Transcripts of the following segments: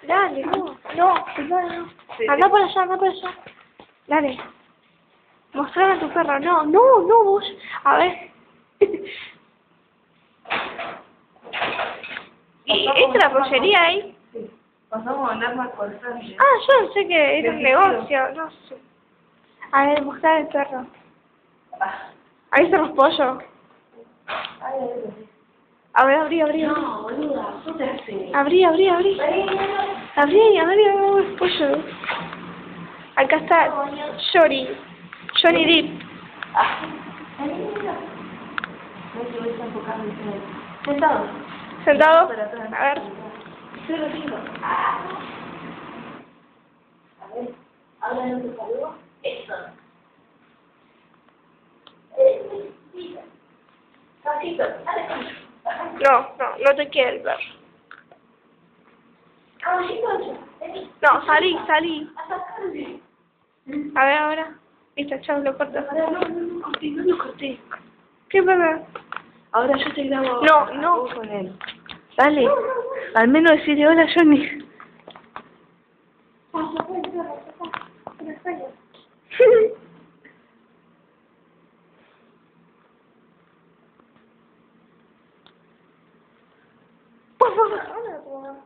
Dale, no. No, no. Sí, Anda por allá, anda por allá. Dale. Mostrame a tu perro. No, no, no, vos. A ver. ¿Y esta es la pollería ahí? Sí. Pasamos a andar más constante. Ah, yo pensé que era un negocio, no sé. A ver, mostrar el perro. Ah. Ahí están los pollos. Ay, ay, A ver, abrí, abrí, abrí. no, boluda, ¿qué te hace? Abrí, abrí, abrí. Abrí, abrí, abrí el pollo. Acá está Jory. Johnny Depp. Ah. No te voy a enfocar en eso. Sentado. ¿Sentado? Para atrás. A ver. Yo lo digo. A ver, ahora no te saludo. Eso. Casito, dale. No, no, no te quiere el perro. Caballito, No, salí, salí. atacame. A ver, ahora. Listo, chao, lo corto. No corté, no lo corté. ¿Qué pasa? Ahora yo te grabo No, no. con él. Dale, al menos decirle hola, Johnny. Por favor.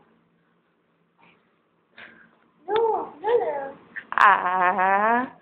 No, nada. Ah.